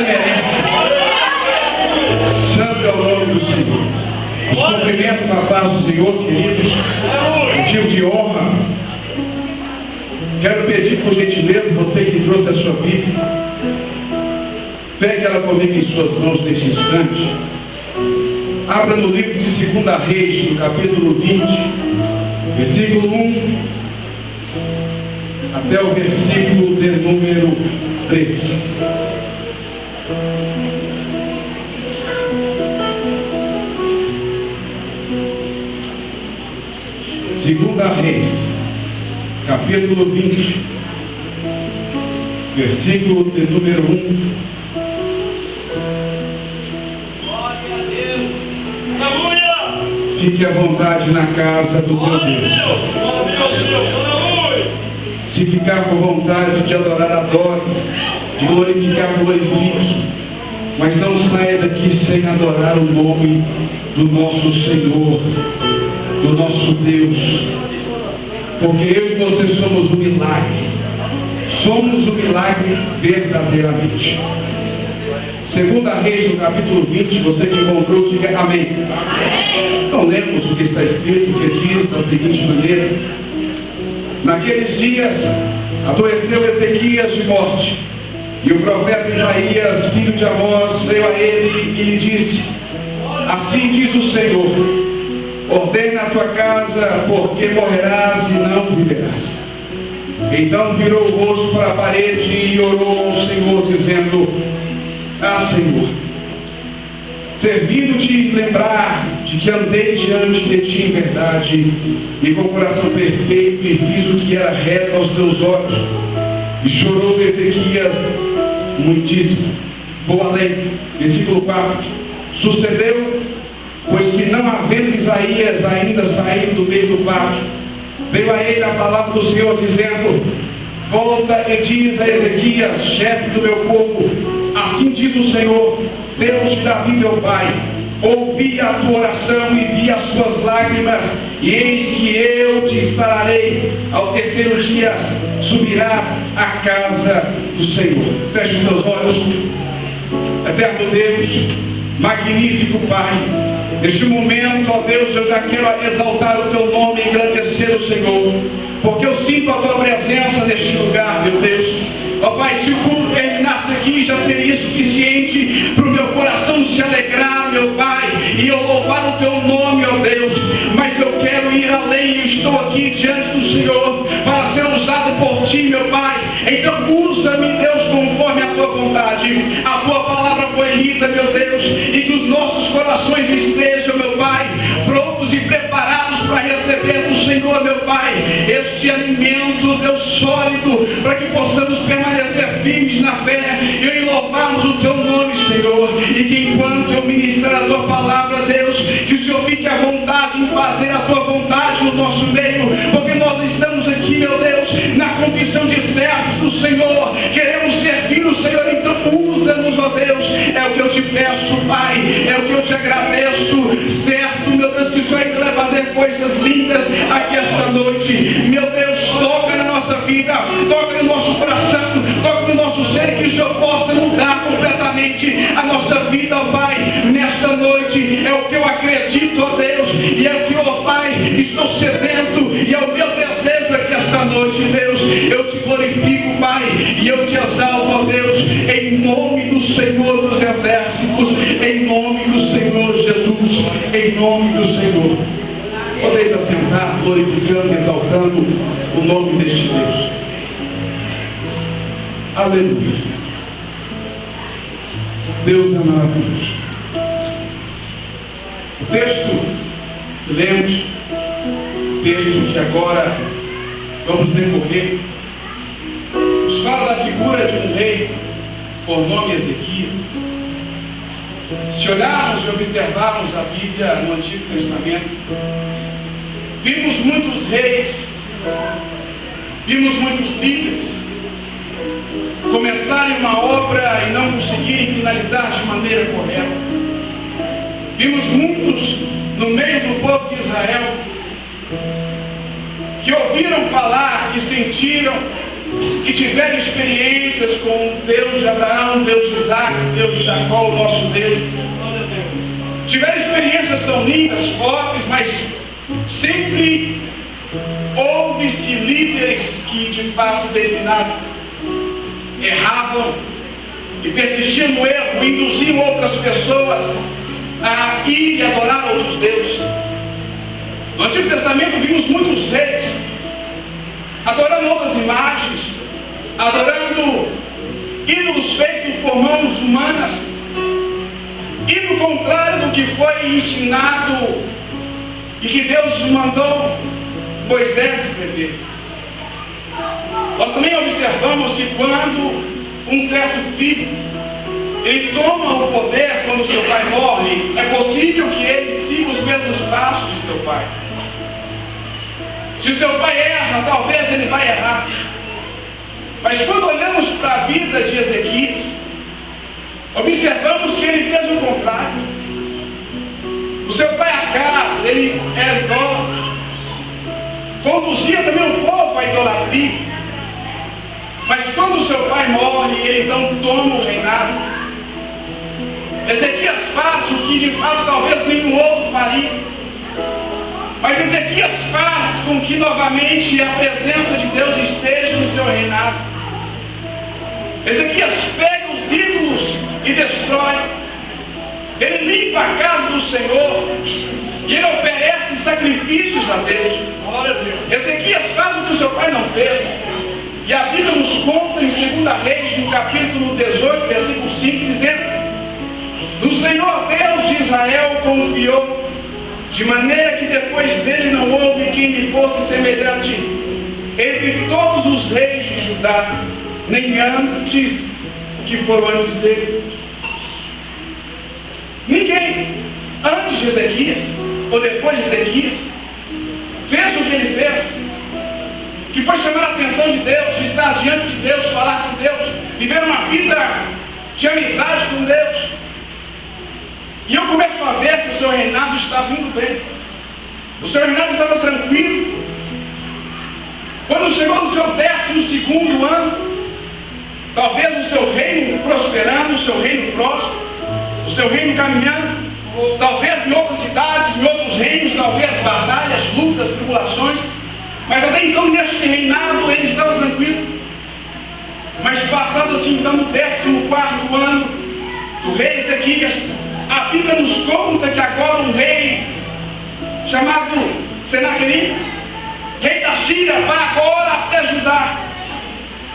Ele merece. Santo é o nome do Senhor. Os cumprimentos na paz do Senhor, queridos. Motivo de honra. Quero pedir por gentileza, você que trouxe a sua Bíblia, pegue ela comigo em suas mãos neste instante. Abra no livro de 2 Reis, no capítulo 20, versículo 1, até o versículo de número 13. Segunda Reis, capítulo 20, versículo de número 1. Glória a Deus. Aleluia. Fique à vontade na casa do teu Deus. Se ficar com vontade de adorar, adore. De glorificar, glorifique. Mas não saia daqui sem adorar o nome do nosso Senhor, do nosso Deus. Porque eu e você somos um milagre. Somos um milagre verdadeiramente. 2 Reis, no capítulo 20, você que encontrou, diga amém. Então lemos o que está escrito, que diz da seguinte maneira: naqueles dias adoeceu Ezequias de morte, e o profeta Isaías, filho de Amós, veio a ele e lhe disse: assim diz o Senhor, ordena a tua casa, porque morrerás e não viverás. Então virou o rosto para a parede e orou ao Senhor, dizendo: ah, Senhor, servindo-te lembrar de que andei diante de ti em verdade e com coração perfeito, e fiz o que era reto aos teus olhos. E chorou Ezequias muitíssimo. Vou além, versículo 4. Sucedeu, pois que não havendo Isaías ainda saído do meio do pátio, veio a ele a palavra do Senhor, dizendo: volta e diz a Ezequias, chefe do meu povo, assim diz o Senhor, Deus de Davi meu pai, ouvi a tua oração e vi as tuas lágrimas, e eis que eu te sararei. Ao terceiro dia subirás à casa do Senhor. Feche os teus olhos. Eterno Deus, magnífico Pai, neste momento, ó Deus, eu já quero exaltar o teu nome e engrandecer o Senhor, porque eu sinto a tua presença neste lugar, meu Deus. Ó Pai, se o culto terminasse aqui, já seria suficiente para o meu coração se alegrar, meu Pai, e eu louvar o teu nome, ó Deus. Mas eu quero ir além, eu estou aqui diante do Senhor para ser usado por ti, meu Pai. Então usa-me, Deus, conforme a tua vontade. A tua palavra foi lida, meu Deus, e que os nossos corações estejam, meu Pai, prontos e preparados para receber do Senhor, meu Pai, este alimento, Deus, sólido, para que possamos permanecer firmes na fé e louvarmos o teu nome, Senhor. E que enquanto eu ministrar a tua palavra, Deus, que o Senhor fique à vontade em fazer a tua vontade no nosso meio, porque nós estamos aqui, meu Deus, na condição de servos do Senhor, queremos servir o Senhor. Então usa-nos, ó Deus, é o que eu te peço, Pai, é o que eu te agradeço, certo, meu Deus, que o Senhor ainda vai fazer coisas lindas aqui esta noite. Meu Deus, toca na nossa vida, toca no nosso coração, toca no nosso ser, que o Senhor possa mudar completamente a nossa vida, ó Pai, nesta noite. É o que eu acredito, ó Deus, e é o que, ó Pai, estou sedento, e é o meu desejo aqui esta noite, Deus. Eu te glorifico, Pai, e eu te exalto, ó Deus, em nome do Senhor dos Exércitos, em nome do Senhor Jesus, em nome do Senhor. Podeis assentar, glorificando e exaltando o nome deste Deus. Aleluia. Deus é maravilhoso. O texto que lemos, o texto que agora vamos decorrer, nos fala da figura de um rei por nome Ezequias. Se olharmos e observarmos a Bíblia no Antigo Testamento, vimos muitos reis, vimos muitos líderes começarem uma obra e não conseguirem finalizar de maneira correta. Vimos muitos no meio do povo de Israel que ouviram falar, que sentiram que tiveram experiências com o Deus de Abraão, Deus de Isaac, Deus de Jacó, o nosso Deus. Tiveram experiências tão lindas, fortes, mas sempre houve-se líderes que de fato determinaram, erravam e persistiam no erro, induziam outras pessoas a ir e adorar outros deuses. No Antigo Testamento vimos muitos reis adorando outras imagens, adorando ídolos feitos por mãos humanas, e no contrário do que foi ensinado e que Deus mandou Moisés escrever. Nós também observamos que quando um certo filho ele toma o poder quando seu pai morre, é possível que ele siga os mesmos passos de seu pai. Se o seu pai erra, talvez ele vai errar. Mas quando olhamos para a vida de Ezequias, observamos que ele fez o contrário. O seu pai Acaz, ele era idólatra, conduzia também o povo à idolatria. Mas quando o seu pai morre, ele então toma o reinado. Ezequias faz o que de fato talvez nenhum outro faria. Mas Ezequias faz com que novamente a presença de Deus esteja no seu reinado. Ezequias pega os ídolos e destrói. Ele limpa a casa do Senhor e ele oferece sacrifícios a Deus. Ezequias faz o que o seu pai não fez. E a Bíblia nos conta em 2 Reis, no capítulo 18, versículo 5, dizendo: no Senhor Deus de Israel confiou, de maneira que depois dele não houve quem lhe fosse semelhante entre todos os reis de Judá, nem antes que foram antes dele. Ninguém antes de Ezequias ou depois de Ezequias fez o que ele fez, que foi chamar a atenção de Deus, de estar diante de Deus, falar com Deus, viver uma vida de amizade com Deus. E eu começo a ver que o seu reinado está vindo bem. O seu reinado estava tranquilo. Quando chegou no seu 12º ano, talvez o seu reino prosperando, o seu reino próspero, o seu reino caminhando, talvez em outras cidades, em outros reinos, talvez batalhas, lutas, tribulações, mas até então neste reinado ele estava tranquilo. Mas passado assim então no 14º ano do rei Ezequias, a Bíblia nos conta que agora um rei chamado Senaquerib, rei da Síria, vai agora até Judá.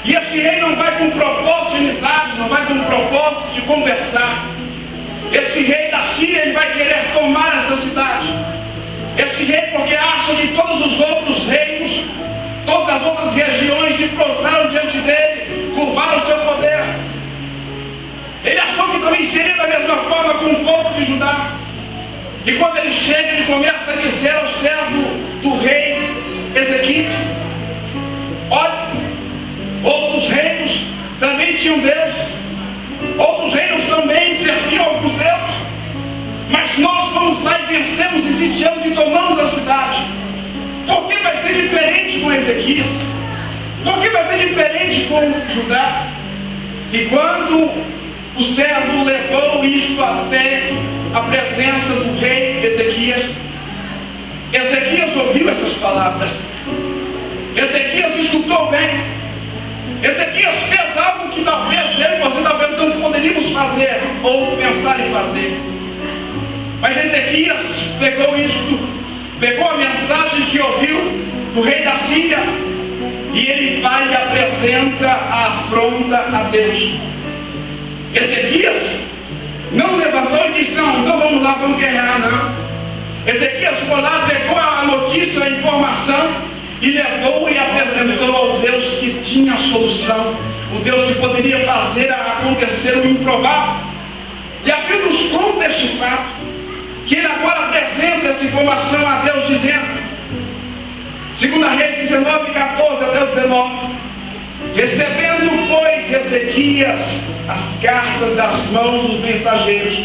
E esse rei não vai com propósito de amizade, não vai com propósito de conversar. Esse rei da Síria, ele vai querer tomar essa cidade. Esse rei porque acha que todos os outros reinos, todas as outras regiões se prostraram diante dele, curvaram o seu poder. Ele achou que também seria da mesma forma com o povo de Judá. E quando ele chega, ele começa a dizer ao servo do rei Ezequias: olha, outros reinos também tinham Deus, outros reinos também serviam aos deuses, mas nós vamos lá e vencemos e sitiamos e tomamos a cidade. Por que vai ser diferente com Ezequias? Por que vai ser diferente com Judá? E quando o servo levou isto até a presença do rei Ezequias, Ezequias ouviu essas palavras. Ezequias escutou bem. Ezequias fez algo que talvez eu e você talvez não poderíamos fazer ou pensar em fazer. Mas Ezequias pegou isto, pegou a mensagem que ouviu do rei da Síria e ele vai e apresenta a afronta a Deus. Ezequias não levantou e disse: não, então vamos lá, vamos guerrear, não. Ezequias foi lá, pegou a notícia, a informação e levou e apresentou ao Deus que tinha a solução, o Deus que poderia fazer acontecer o improvável. E a Bíblia nos conta este fato, que ele agora apresenta essa informação a Deus, dizendo, 2 Reis 19, 14 até o 19: recebendo, pois, Ezequias as cartas das mãos dos mensageiros,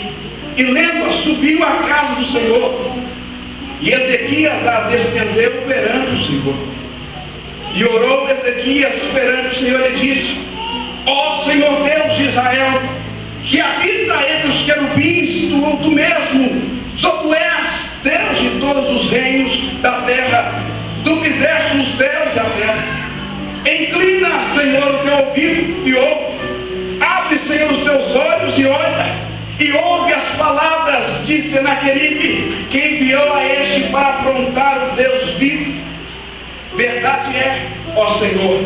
e lendo-as, subiu à casa do Senhor, e Ezequias as estendeu perante o Senhor. E orou Ezequias perante o Senhor e disse: ó Senhor Deus de Israel, que habita entre os querubins, tu mesmo, só tu és Deus de todos os reinos da terra, tu fizeste os céus e a terra. Inclina, Senhor, o teu ouvido e ouve. Abre, Senhor, os teus olhos e olha, e ouve as palavras de Senaqueribe, que enviou a este para afrontar o Deus vivo. Verdade é, ó Senhor,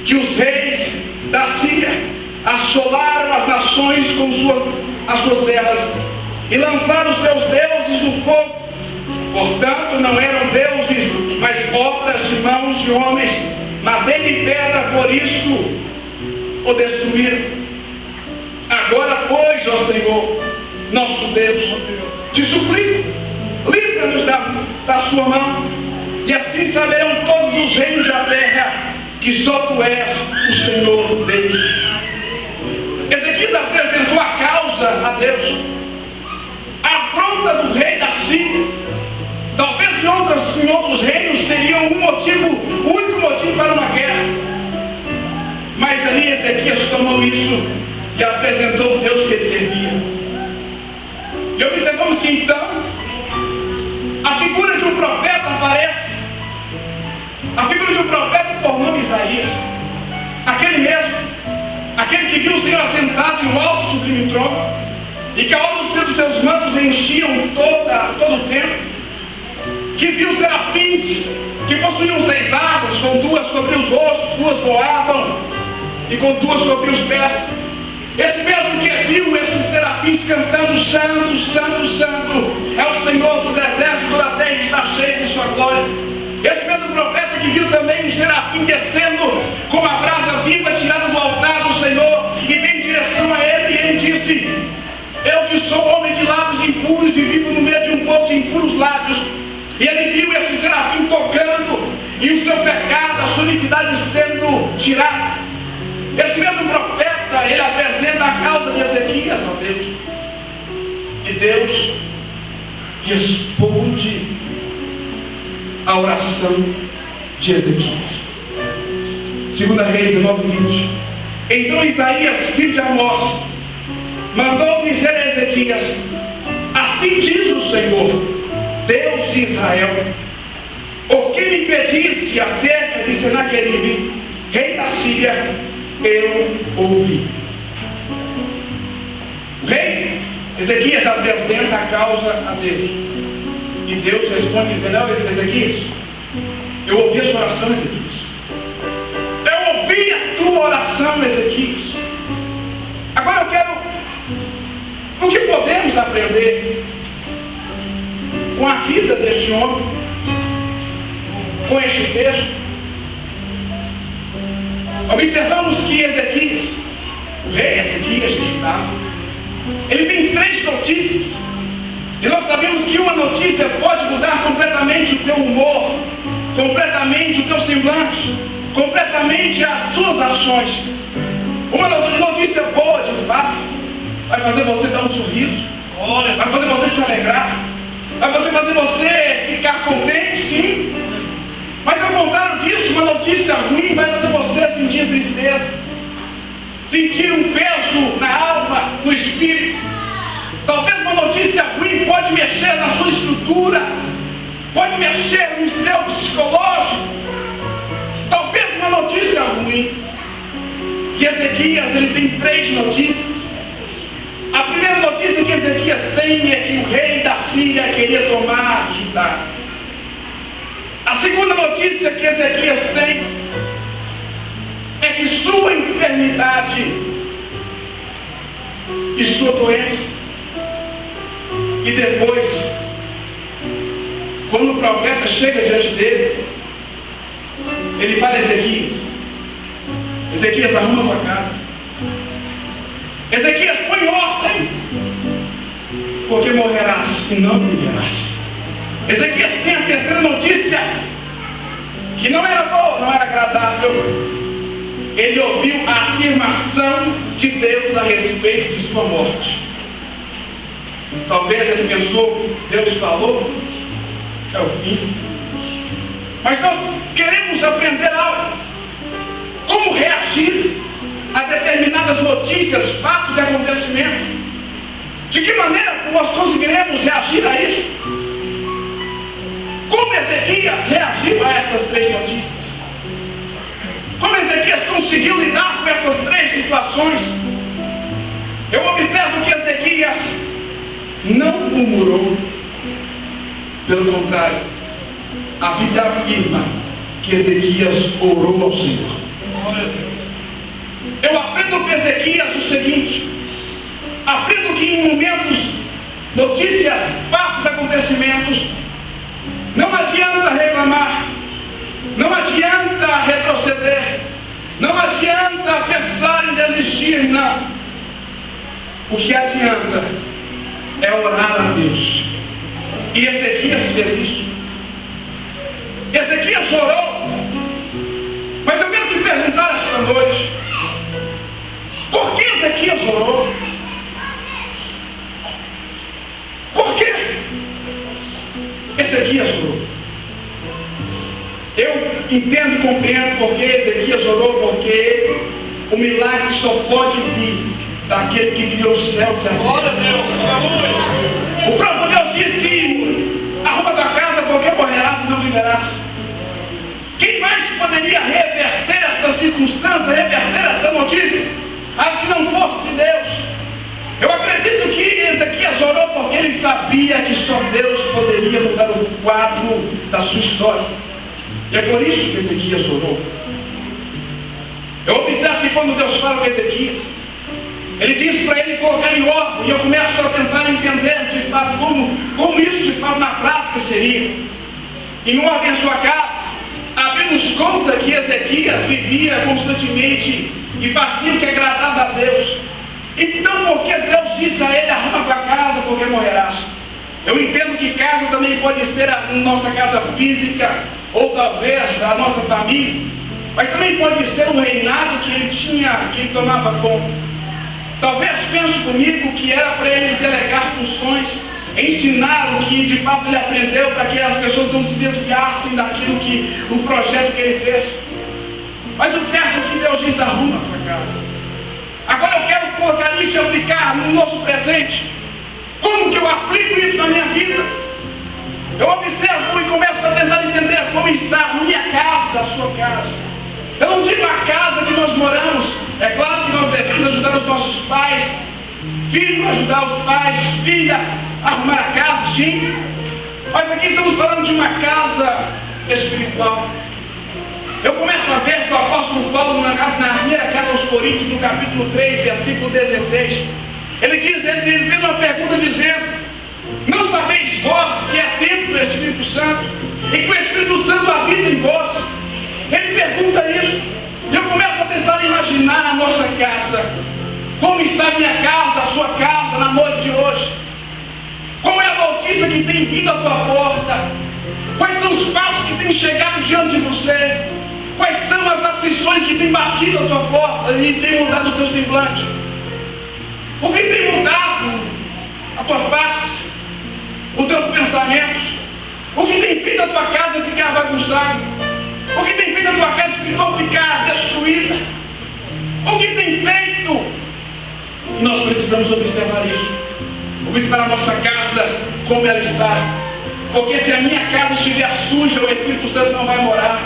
que os reis da Síria assolaram as nações com as suas terras e lançaram os seus deuses no fogo. Portanto, não eram deuses, mas obras de mãos de homens, madeira e pedra, por isso o destruíram. Agora, pois, ó Senhor, nosso Deus, te suplico, livra-nos da sua mão, e assim saberão todos os reinos da terra que só tu és o Senhor Deus. Ezequias apresentou a causa a Deus. A afronta do rei da Síria, talvez em outros reinos seria o único motivo para uma guerra. Mas ali Ezequias tomou isso e apresentou o Deus que ele servia. E observamos que então a figura de um profeta aparece. A figura de um profeta por nome Isaías, aquele mesmo, aquele que viu o Senhor assentado em um alto sublime trono, e que a obra dos seus mantos enchiam todo o templo, que viu serafins, que possuíam 6 asas, com 2 sobre os rostos, 2 voavam, e com 2 sobre os pés. Esse mesmo que viu esses serafins cantando: Santo, Santo, Santo, é o Senhor dos exércitos, toda a terra está cheia de sua glória. Esse mesmo profeta que viu também um serafim descendo com a brasa viva tirada do altar do Senhor, e vem em direção a ele, e ele disse: eu que sou homem de lábios impuros e vivo no meio de um povo de impuros lábios. E ele viu esse serafim tocando, e o seu pecado, a sua iniquidade sendo tirada. Esse mesmo profeta, ele apresenta a causa de Ezequias a Deus. E Deus responde a oração de Ezequias. 2 Reis 19:20. Então Isaías, filho de Amós, mandou dizer a Ezequias: assim diz o Senhor, Deus de Israel, o que me pediste acerca de Senaqueribe, rei da Síria, eu ouvi. O rei Ezequias apresenta a causa a Deus, e Deus responde dizendo: não, Ezequias, eu ouvi a sua oração, Ezequias. Eu ouvi a tua oração, Ezequias. Agora eu quero, o que podemos aprender com a vida deste homem, com este texto? Observamos que Ezequias, o rei Ezequias que estava, ele tem 3 notícias. E nós sabemos que uma notícia pode mudar completamente o teu humor, completamente o teu semblante, completamente as suas ações. Uma notícia boa, de fato, vai fazer você dar um sorriso, vai fazer você se alegrar, vai fazer você ficar contente, sim. Mas ao contrário disso, uma notícia ruim vai fazer você sentir tristeza, sentir um peso na alma, no espírito. Talvez uma notícia ruim pode mexer na sua estrutura, pode mexer no seu psicológico. Talvez uma notícia ruim. E Ezequias, ele tem 3 notícias. A primeira notícia que Ezequias tem é que o rei da Síria queria tomar Judá. A segunda notícia que Ezequias tem é que sua enfermidade e sua doença. E depois, quando o profeta chega diante dele, ele fala: Ezequias, arruma a tua casa. Ezequias, põe ordem, porque morrerás e não viverás. Ezequias tem a terceira notícia, que não era boa, não era agradável. Ele ouviu a afirmação de Deus a respeito de sua morte. Talvez ele pensou: Deus falou, é o fim. Mas queremos aprender algo. Como reagir a determinadas notícias, fatos e acontecimentos. De que maneira nós conseguiremos reagir a isso? Como Ezequias reagiu a essas três notícias? Como Ezequias conseguiu lidar com essas três situações? Eu observo que Ezequias não murmurou. Pelo contrário, a Bíblia afirma que Ezequias orou ao Senhor. Eu aprendo com Ezequias o seguinte: aprendo que em momentos, notícias, fatos, acontecimentos, não adianta reclamar, não adianta retroceder, não adianta pensar em desistir, não. O que adianta é orar a Deus. E Ezequias fez isso. Ezequias orou. Mas eu quero te perguntar esta noite: por que Ezequias orou? Por que Ezequias orou? Eu entendo e compreendo por que Ezequias orou, porque o milagre só pode vir daquele que criou os céus e a terra. O próprio Deus disse: arruma tua casa, porque morrerás e não viverás. Quem mais poderia reverter essa circunstância, reverter essa notícia, a se não fosse Deus? Eu acredito que Ezequias orou porque ele sabia que só Deus poderia mudar o quadro da sua história. E é por isso que Ezequias orou. Eu observo que quando Deus fala com Ezequias, ele diz para ele colocar em ordem, e eu começo a tentar entender de fato como isso de fato na prática seria. Em ordem a sua casa, abrimos conta que Ezequias vivia constantemente e fazia o que agradava a Deus. Então, porque Deus disse a ele: arruma tua casa, porque morrerás. Eu entendo que casa também pode ser a nossa casa física, ou talvez a nossa família, mas também pode ser um reinado que ele tinha, que ele tomava conta. Talvez pense comigo que era para ele delegar funções, ensinar o que de fato ele aprendeu, para que as pessoas não se desviassem daquilo do projeto que ele fez. Mas o certo é que Deus diz: arruma tua casa. Agora eu quero colocar isso e aplicar no nosso presente. Como que eu aplico isso na minha vida? Eu observo e começo a tentar entender como está a minha casa, a sua casa. Eu não digo a casa que nós moramos. É claro que nós devemos ajudar os nossos pais, filho ajudar os pais, filha arrumar a casa, sim. Mas aqui estamos falando de uma casa espiritual. Eu começo a ver que o apóstolo Paulo, na primeira carta aos Coríntios, no capítulo 3, versículo 16, ele fez uma pergunta dizendo: não sabeis vós que é templo do Espírito Santo, e que o Espírito Santo habita em vós? Ele pergunta isso, e eu começo a tentar imaginar a nossa casa. Como está a minha casa, a sua casa, na noite de hoje? Qual é a notícia que tem vindo à tua porta? Quais são os fatos que têm chegado diante de você? Quais são as aflições que têm batido à tua porta e têm mudado o teu semblante? O que tem mudado a tua face, os teus pensamentos? O que tem feito a tua casa ficar bagunçada? O que tem feito a tua casa ficar destruída? O que tem feito? Nós precisamos observar isso. Observar a nossa casa, como ela está. Porque se a minha casa estiver suja, o Espírito Santo não vai morar.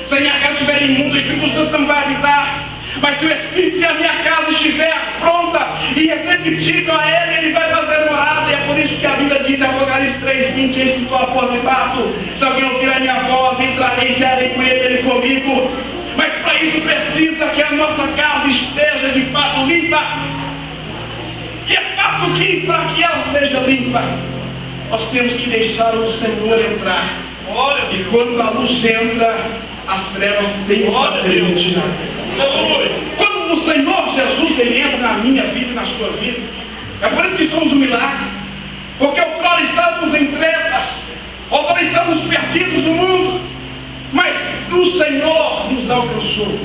Se a minha casa estiver imunda, o Espírito Santo não vai habitar. Mas se a minha casa estiver pronta e receptível a Ele vai fazer morada. E é por isso que a Bíblia diz, Apocalipse 3:20, eis que estou à porta e bato. Se alguém ouvir a minha voz, entrarei e cearei com ele comigo. Mas para isso precisa que a nossa casa esteja de fato limpa. E é fato que, para que ela seja limpa, nós temos que deixar o Senhor entrar. E quando a luz entra, as trevas têm que ser retiradas. Quando o Senhor Jesus ele entra na minha vida e na sua vida, é por isso que somos um milagre. Porque outrora estávamos em trevas, outrora estávamos perdidos no mundo, mas o Senhor nos alcançou.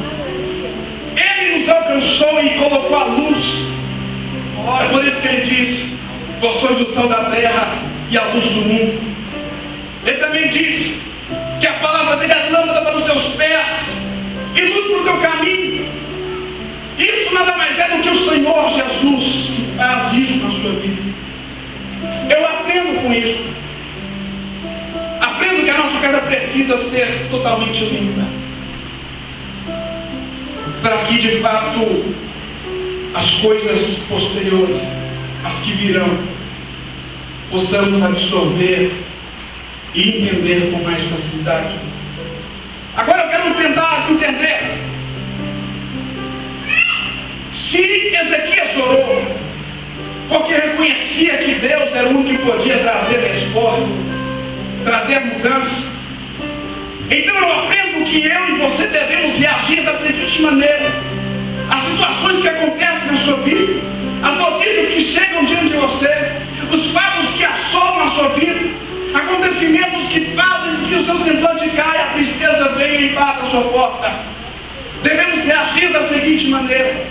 Ele nos alcançou e colocou a luz. É por isso que ele diz: vós sois o sal da terra e a luz do mundo. Ele também diz que a palavra dele é lâmpada para os teus no teu caminho. Isso nada mais é do que o Senhor Jesus faz isso na sua vida. Eu aprendo com isso. Aprendo que a nossa casa precisa ser totalmente limpa, para que de fato as coisas posteriores, as que virão, possamos absorver e entender com mais facilidade. Agora eu quero tentar entender. Se Ezequias orou porque reconhecia que Deus era o único que podia trazer resposta, trazer mudança, então eu aprendo que eu e você devemos reagir da seguinte maneira: as situações que acontecem na sua vida, as notícias que chegam diante de você, os fatos que assolam a sua vida, acontecimentos que fazem com que o seu semblante caia, a tristeza venha e bata a sua porta, devemos reagir da seguinte maneira: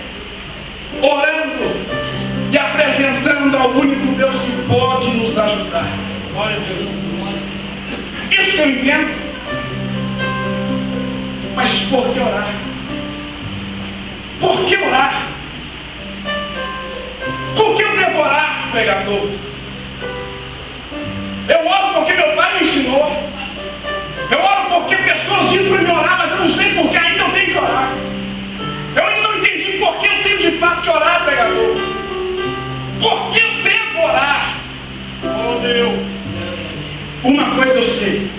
orando e apresentando ao único Deus que pode nos ajudar. Isso que eu entendo. Mas por que orar? Por que orar? Por que eu devo orar, pregador? Eu oro porque meu pai me ensinou. Eu oro porque pessoas dizem para mim orar, mas eu não sei por que ainda eu tenho que orar. Eu ainda não entendi por que eu tenho de fato que orar, pregador. Por que eu devo orar? Oh Deus! Uma coisa eu sei.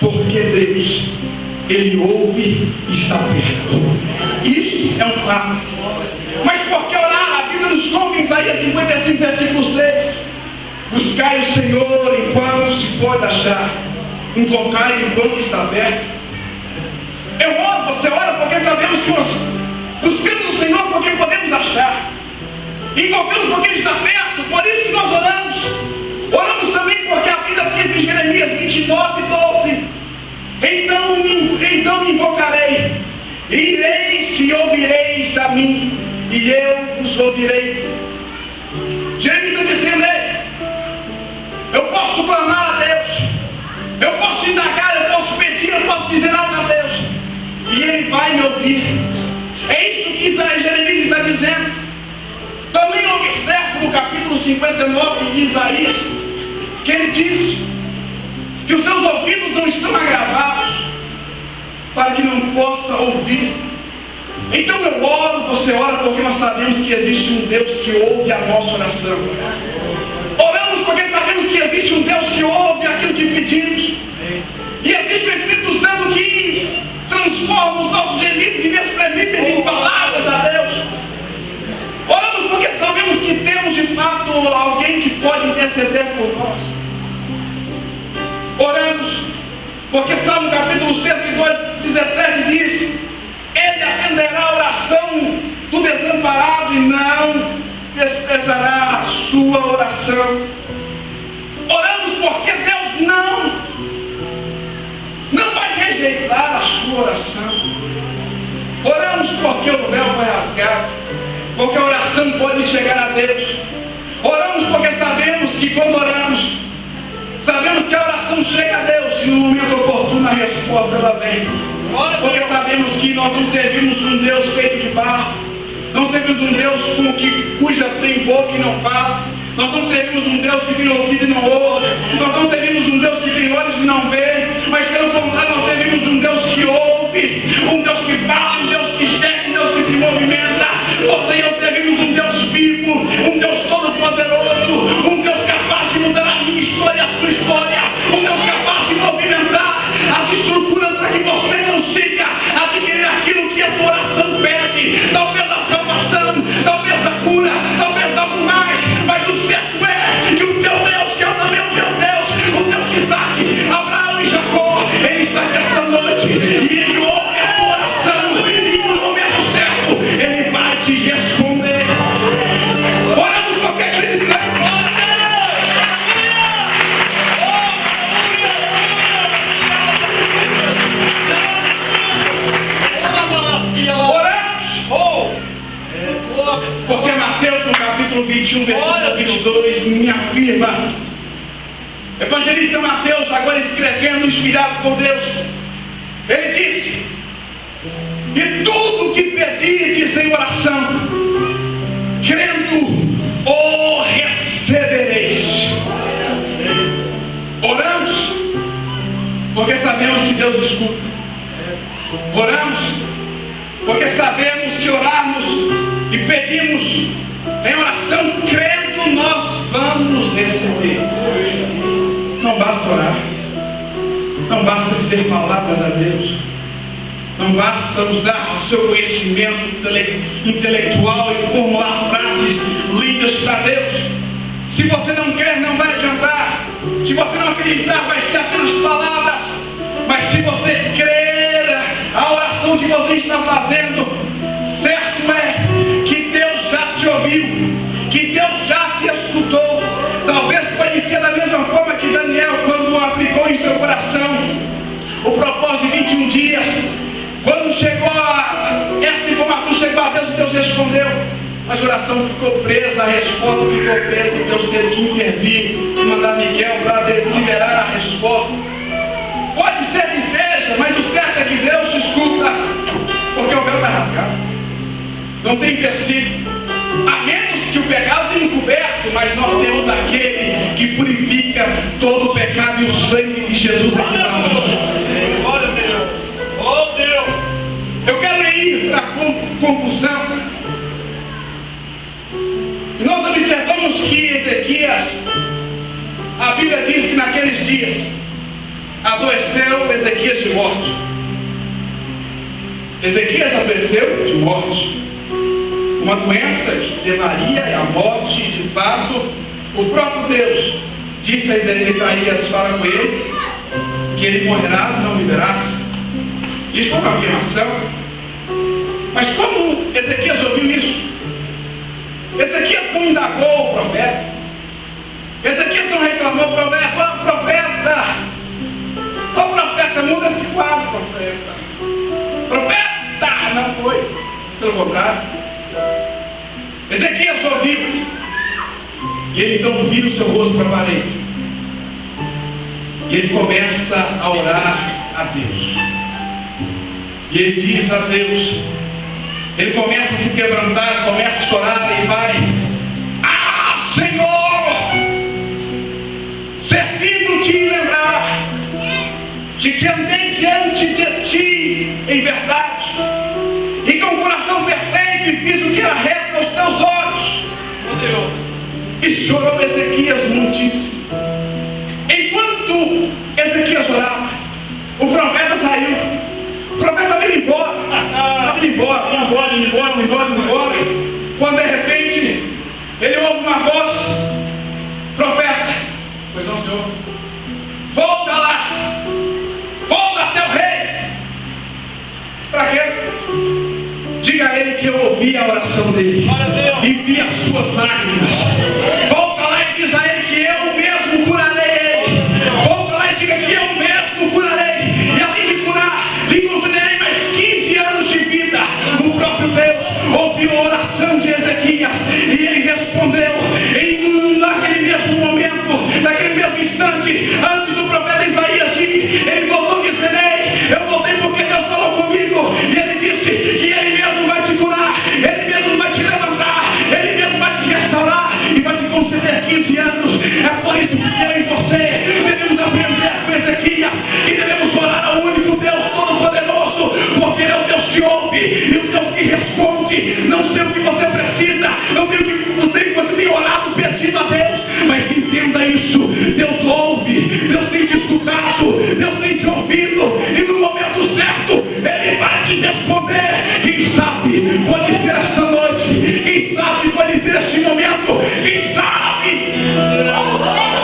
Porque Deus, Ele ouve e está perto. Isso é um fato. Mas por que orar? A Bíblia nos conta em Isaías 55, versículo 6. Buscai o Senhor enquanto se pode achar. Invocai enquanto está aberto. Eu oro, você ora porque sabemos que buscamos o Senhor porque podemos achar. Invocamos porque Ele está perto. Por isso que nós oramos. Oramos também porque a Bíblia diz em Jeremias 29, 12. Então me invocarei, e ireis e ouvireis a mim, e eu vos ouvirei. Jeremias está dizendo: eu posso clamar a Deus, eu posso indagar, eu posso pedir, eu posso dizer algo a Deus, e Ele vai me ouvir. É isso que Jeremias está dizendo. Também observo no capítulo 59 de Isaías, que ele diz que os seus ouvidos não estão agravados para que não possa ouvir. Então eu oro, você ora, porque nós sabemos que existe um Deus que ouve a nossa oração. Oramos porque sabemos que existe um Deus que ouve aquilo que pedimos. E existe o Espírito Santo que transforma os nossos gemidos e exprimir em palavras a Deus. Oramos porque sabemos que temos de fato alguém que pode interceder por nós. Oramos porque Salmo capítulo 102, 17 diz: Ele atenderá a oração do desamparado e não desprezará a sua oração. Oramos porque Deus não vai rejeitar a sua oração. Oramos porque o véu foi rasgado, porque a oração pode chegar a Deus. Oramos porque sabemos que quando oramos, sabemos que a oração chega a Deus e no momento oportuno a resposta ela vem. Porque sabemos que nós não servimos um Deus feito de barro, não servimos um Deus cuja tem boca e não fala, nós não servimos um Deus que tem ouvido e não ouve, nós não servimos um Deus que tem olhos e não vê, mas pelo contrário nós servimos um Deus que ouve, um Deus que fala, um Deus que chega, um Deus que se movimenta. Você e eu servimos um Deus vivo, um Deus todo-poderoso, um Deus capaz de mudar a minha história, a sua história, um Deus capaz de movimentar as estruturas para que você consiga adquirir aquilo que a tua oração pede. Talvez a salvação, talvez a cura, talvez algo mais, mas o certo é que o teu Deus, que é também o teu Deus, o Deus de Isaac, Abraão e Jacó, Ele está aqui esta noite e Ele ouve a tua oração e no momento certo Ele vai te responder. Oramos porque acreditamos. Porque Mateus, no capítulo 21, versículo 22, me afirma. Evangelista Mateus, agora escrevendo, inspirado por Deus, ele disse: E tudo que pedirdes em oração, crendo, o recebereis. Oramos, porque sabemos que Deus escuta. Oramos, porque sabemos que orarmos e pedimos em oração, crendo, nós vamos receber. Não basta orar, não basta dizer palavras a Deus, não basta usar o seu conhecimento intelectual e formular frases lindas para Deus. Se você não crer, não vai adiantar. Se você não acreditar, vai ser apenas palavras. Mas se você crer, a oração que você está fazendo, certo é que Deus já te ouviu, que Deus já te escutou. Talvez pode ser da mesma forma que Daniel, quando aplicou em seu coração o propósito de 21 dias, quando chegou essa informação, chegou a Deus, Deus respondeu. Mas a oração ficou presa, a resposta ficou presa, e Deus teve que intervir e mandar Miguel para liberar a resposta. Pode ser que seja, mas o certo é que Deus te escuta, porque o véu está rasgado. Não tem versículo. A menos que o pecado tenha encoberto, mas nós temos aquele que purifica todo o pecado, e o sangue de Jesus é que dá. Glória a Deus. Oh Deus. Eu quero ir para a conclusão. Nós observamos que Ezequias, a Bíblia diz que naqueles dias adoeceu Ezequias de morte. Ezequias adoeceu de morte. Uma doença que levaria à morte, de fato. O próprio Deus disse a Isaías, fala com ele, que ele morrerá se não liberasse. Isso foi uma afirmação. Mas como Ezequias ouviu isso? Ezequias não indagou o profeta. Ezequias não reclamou o profeta. O profeta muda esse quadro, profeta. Profeta não foi. Pelo contrário. Ezequias ouviu. E ele então vira o seu rosto para a parede. E ele começa a orar a Deus. E ele diz a Deus, ele começa a se quebrantar, começa a chorar e vai: ah, Senhor, servindo-te em lembrar de que andei diante de ti em verdade, e com o coração perfeito, e fiz o que era reto aos teus olhos. Oh Deus. E chorou Ezequias muitíssimo. Enquanto Ezequias orava, o profeta saiu. O profeta veio embora. Estava embora. Quando de repente ele ouve uma voz: profeta, pois não, senhor, volta lá, volta até o rei. Para quê? Diga a ele que eu ouvi a oração dele e vi as suas lágrimas. Volta lá e diz a ele que eu mesmo curarei ele. Volta lá e diga que eu mesmo curarei. E além de curar, lhe concederei mais 15 anos de vida. O próprio Deus ouviu a oração de Ezequias e ele respondeu naquele mesmo momento, naquele mesmo instante, antes do profeta Isaías ir. Ele voltou dizendo: ei, eu voltei porque Deus falou comigo. E ele disse que ele mesmo vai te curar, ele mesmo vai te levantar, ele mesmo vai te restaurar e vai te conceder 15 anos. É por isso que eu e você devemos aprender com Ezequias e devemos orar ao único Deus Todo-Poderoso, porque Ele é o Deus que ouve e o Deus que responde. Não sei o que você precisa, não sei o que você tem orado, pedido a Deus, mas entenda isso: Deus ouve, Deus tem te escutado, Deus tem te ouvido, e no momento certo Ele vai te responder. Quem sabe pode ser esta noite, quem sabe pode ser este momento, quem sabe.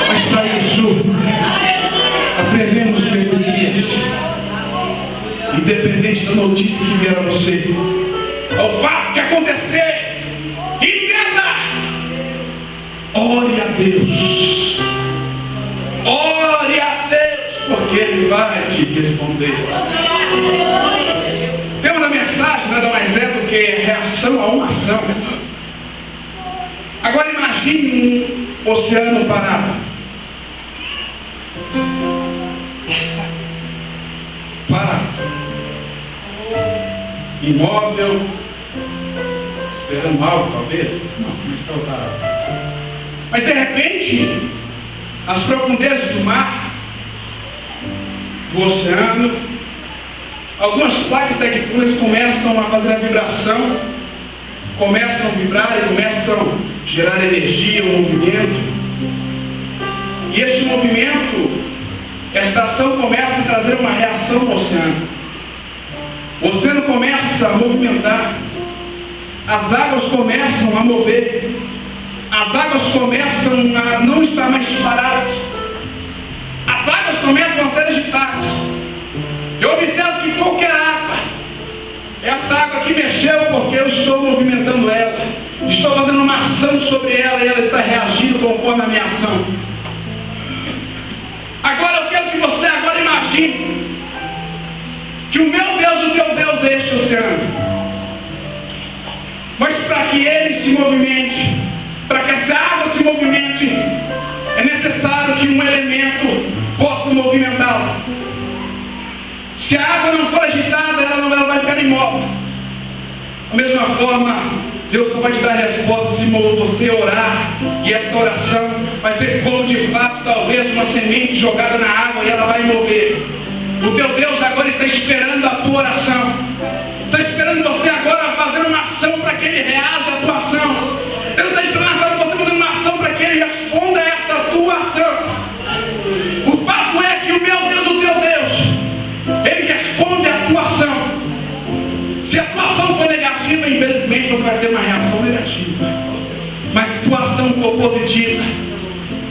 Mas para isso aprendemos com Ezequias, independente da notícia que vier a você, ao fato que acontecer, entenda: ore a Deus, porque Ele vai te responder. Tema da mensagem nada mais é do que reação a uma ação. Agora imagine um oceano parado. imóvel, esperando algo talvez. Não, mas de repente, as profundezas do mar, do oceano, algumas placas tectônicas começam a fazer a vibração, começam a vibrar e começam a gerar energia, um movimento. E este movimento, esta ação começa a trazer uma reação no oceano. O oceano começa a movimentar, as águas começam a mover, as águas começam a não estar mais paradas, as águas começam a ser agitadas. Eu observo que qualquer água, essa água aqui mexeu porque eu estou movimentando ela, estou fazendo uma ação sobre ela e ela está reagindo conforme a minha ação. Agora eu quero que você agora imagine que o meu Deus, o teu Deus é este oceano. Mas para que ele se movimente, para que essa água se movimente, é necessário que um elemento possa movimentá-la. Se a água não for agitada, ela vai ficar imóvel. Da mesma forma, Deus só vai te dar resposta se você orar, e essa oração vai ser como de fato, talvez uma semente jogada na água e ela vai mover. O teu Deus agora está esperando a tua oração, está esperando você agora fazer uma ação para que ele reaja a tua ação. Deus está esperando agora você fazer uma ação para que ele responda a essa tua ação. O fato é que o meu Deus, o teu Deus, ele responde a tua ação. Se a tua ação for negativa, infelizmente você vai ter uma reação negativa. Mas se a tua ação for positiva,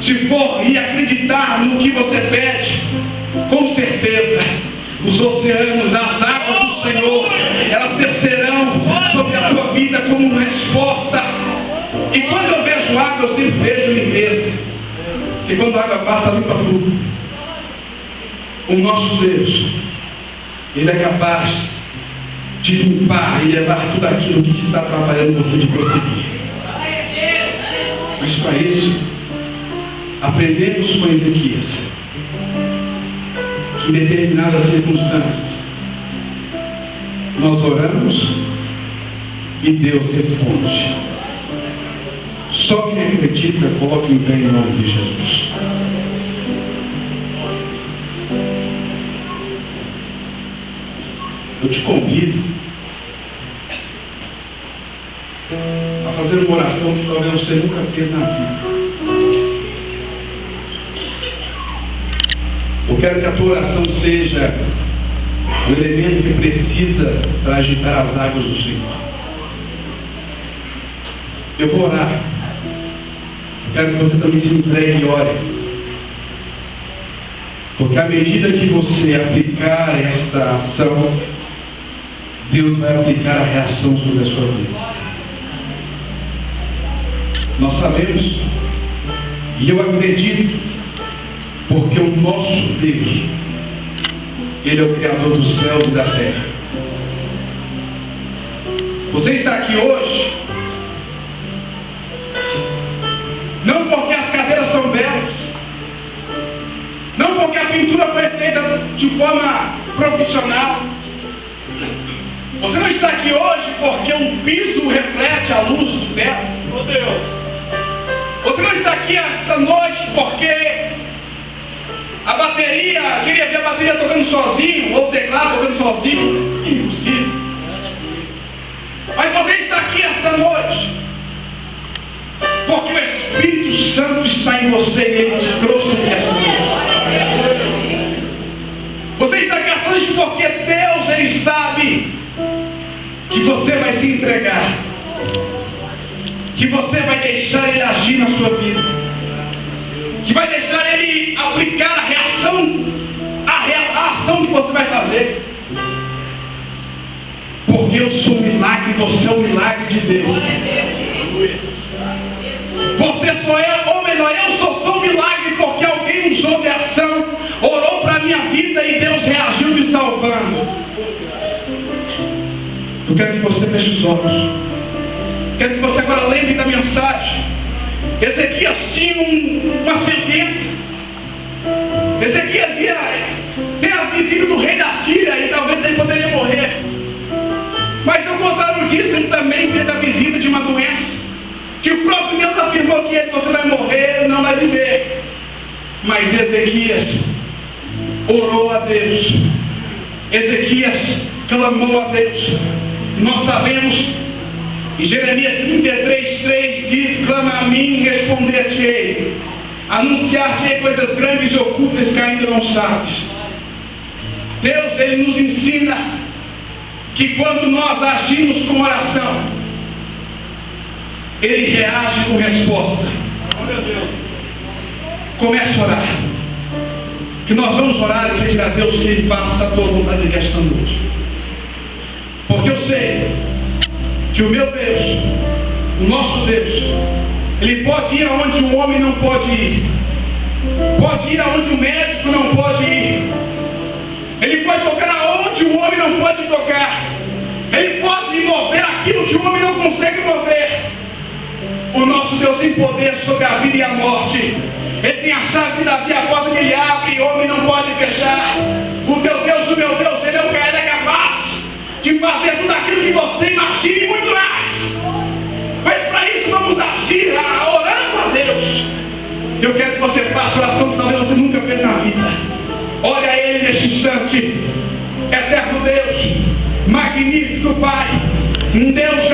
se for e acreditar no que você pede, com certeza os oceanos, as águas do Senhor, elas descerão sobre a tua vida como uma resposta. E quando eu vejo água, eu sempre vejo limpeza. E quando a água passa, limpa tudo. O nosso Deus, ele é capaz de limpar e levar tudo aquilo que está atrapalhando você de prosseguir. Mas para isso, aprendemos com Ezequias que em determinadas circunstâncias nós oramos e Deus responde. Só quem acredita, coloque em pé em nome de Jesus. Eu te convido a fazer uma oração que talvez você nunca fez na vida. Eu quero que a tua oração seja o elemento que precisa para agitar as águas do Senhor. Eu vou orar. Eu quero que você também se entregue e ore. Porque à medida que você aplicar esta ação, Deus vai aplicar a reação sobre a sua vida. Nós sabemos, e eu acredito, porque o nosso Deus, ele é o Criador do céu e da terra. Você está aqui hoje, não porque as cadeiras são belas, não porque a pintura foi feita de forma profissional. Você não está aqui hoje porque o piso reflete a luz dela. Oh Deus. Você não está aqui esta noite porque a bateria, queria ver a bateria tocando sozinho, ou o teclado tocando sozinho. Impossível. Mas você está aqui esta noite porque o Espírito Santo está em você e ele te trouxe esta noite. Você está aqui esta noite porque Deus, ele sabe que você vai se entregar, que você vai deixar ele agir na sua vida, que vai deixar ele aplicar a reação, a ação que você vai fazer. Porque eu sou um milagre, você é um milagre de Deus. Você sou eu, ou melhor, eu sou um milagre porque alguém usou de ação, orou para a minha vida e Deus reagiu me salvando. Eu quero que você feche os olhos. Quero que você agora lembre da mensagem. Ezequias tinha uma sentença. Ezequias ia ter a visita do rei da Síria e talvez ele poderia morrer. Mas ao contrário disso, ele também teve a visita de uma doença, que o próprio Deus afirmou que você vai morrer, não vai viver. Mas Ezequias orou a Deus. Ezequias clamou a Deus. Nós sabemos, em Jeremias 33:3 diz: clama a mim, responder-te-ei, anunciar-te-ei coisas grandes e ocultas que ainda não sabes. Deus, Ele nos ensina que quando nós agimos com oração, Ele reage com resposta. Comece a orar. Que nós vamos orar e pedir a Deus que Ele faça a tua vontade nesta noite. Porque eu sei que o meu Deus, o nosso Deus, Ele pode ir aonde o homem não pode ir. Pode ir aonde o médico não pode ir. Ele pode tocar aonde o homem não pode tocar. Ele pode mover aquilo que o homem não consegue mover. O nosso Deus tem poder sobre a vida e a morte. Ele tem a chave de Davi, a porta que Ele abre e o homem não pode fechar. O teu Deus, o meu Deus, Ele é o cara capaz de fazer tudo aquilo que você imagina e muito mais. Mas para isso vamos agir orando a Deus. Eu quero que você faça oração que talvez você nunca fez na vida. Olha a Ele neste instante. Eterno Deus, magnífico Pai, um Deus